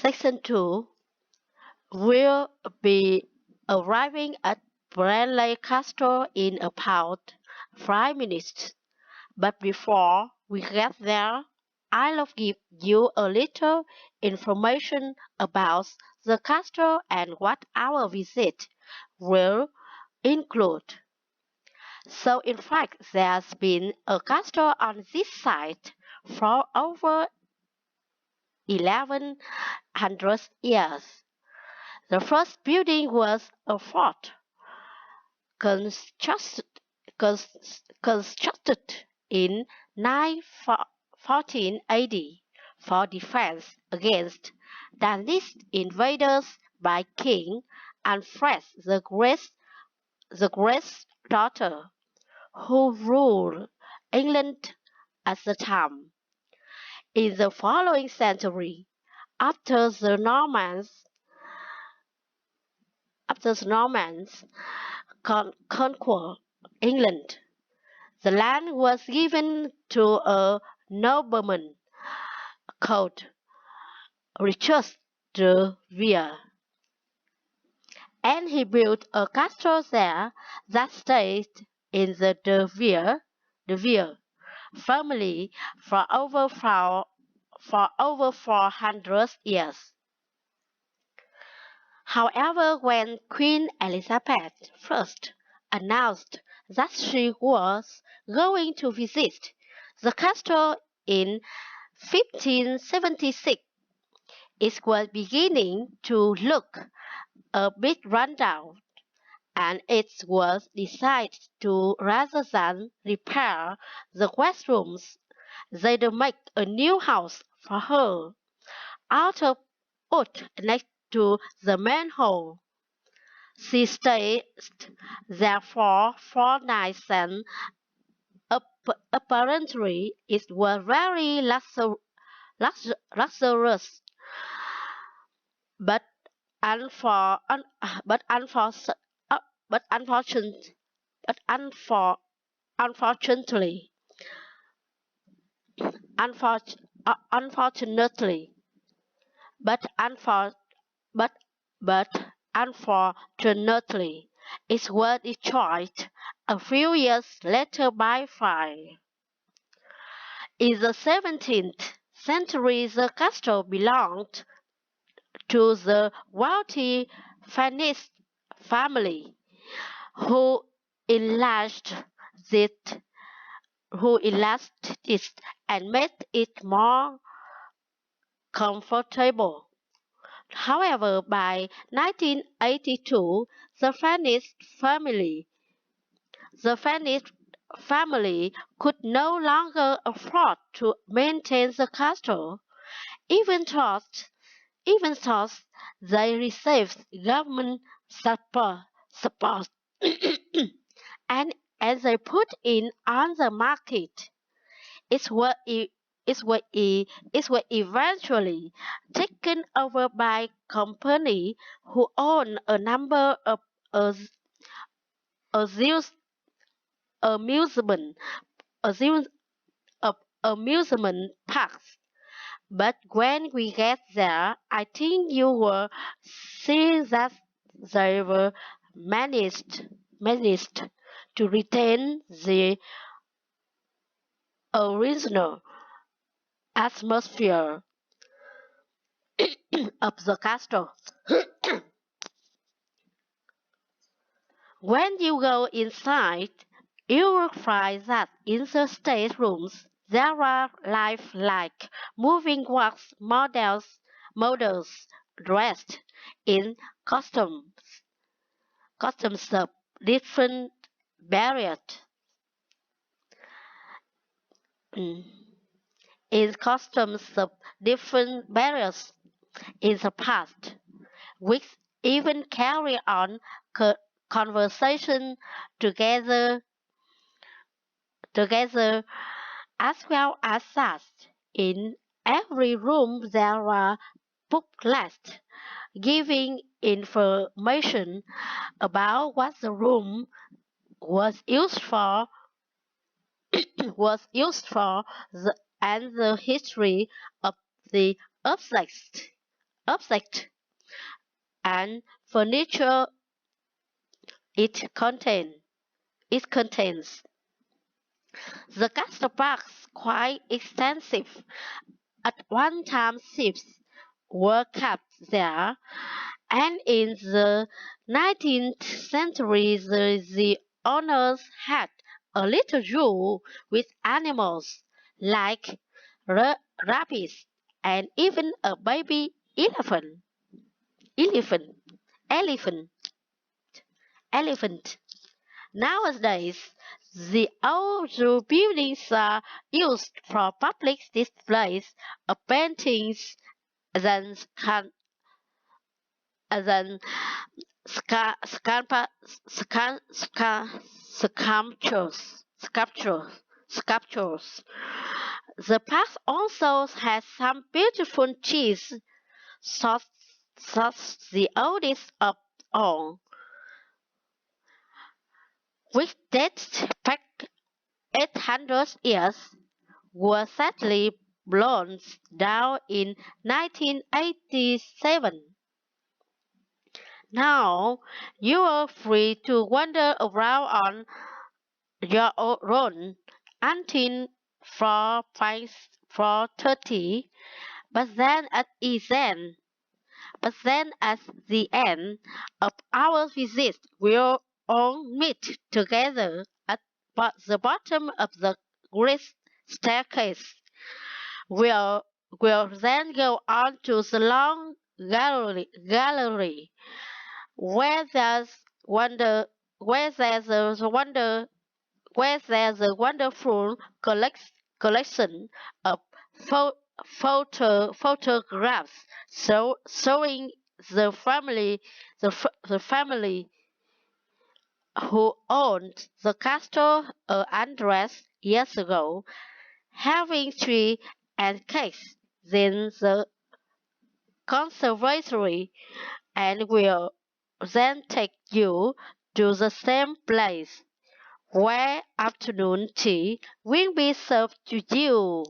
Section 2 will be arriving at Bradley Castle in about 5 minutes. But before we get there, I'll give you a little information about the castle and what our visit will include. So in fact, there's been a castle on this site for over 1100 years. The first building was a fort constructed, constructed in 914 AD for defense against Danish invaders by King Alfred the Great's daughter, who ruled England at the time. In the following century, after the Normans, conquered England, the land was given to a nobleman called Richard de Vere, and he built a castle there that stayed in the De Vere family for over 400 years. However, when Queen Elizabeth I announced that she was going to visit the castle in 1576, it was beginning to look a bit run down, and it was decided to, rather than repair the guest rooms, they'd make a new house for her out of wood next to the main hall. She stayed there for 4 nights, and apparently it was very luxurious. But unfor, un, but unfor, but unfortunate, but unfor, unfortunately, unfor, unfortunately, but unfor, but but unfortunately, it was destroyed a few years later by fire. In the 17th century, the castle belonged to the wealthy Finnish family, who enlarged it, who enlarged it and made it more comfortable. However, by 1982, the Finnish family could no longer afford to maintain the castle, even though even though they received government support and as they put in on the market. It was, it was eventually taken over by company who own a number of as- amus- amusement amus- amusement parks. But when we get there, I think you will see that they were managed to retain the original atmosphere of the castle. When you go inside, you will find that in the staterooms there are lifelike moving wax models dressed in costumes of different periods. Mm. In costumes of different periods in the past, which even carry on co- conversation together together as well as that. In every room there are booklets giving information about what the room was used for was used for and the history of the objects objects and furniture it contains. It contains. The castle parks quite extensive. At one time ships were kept there, and in the 19th century the owners had a little zoo with animals like rabbits and even a baby elephant. Elephant. Elephant. Elephant. Nowadays, the old zoo buildings are used for public displays of paintings than than sculptures. The park also has some beautiful trees, such, such the oldest of all, which dates back 800 years, were sadly blown down in 1987. Now you are free to wander around on your own until 4:30, but then at the end, of our visit, we'll all meet together at the bottom of the great staircase. We'll, we'll then go on to the long gallery where there's a wonderful collection of photographs showing the family who owned the castle 100 years ago, having tea and cakes in the conservatory, and will then take you to the same place where afternoon tea will be served to you.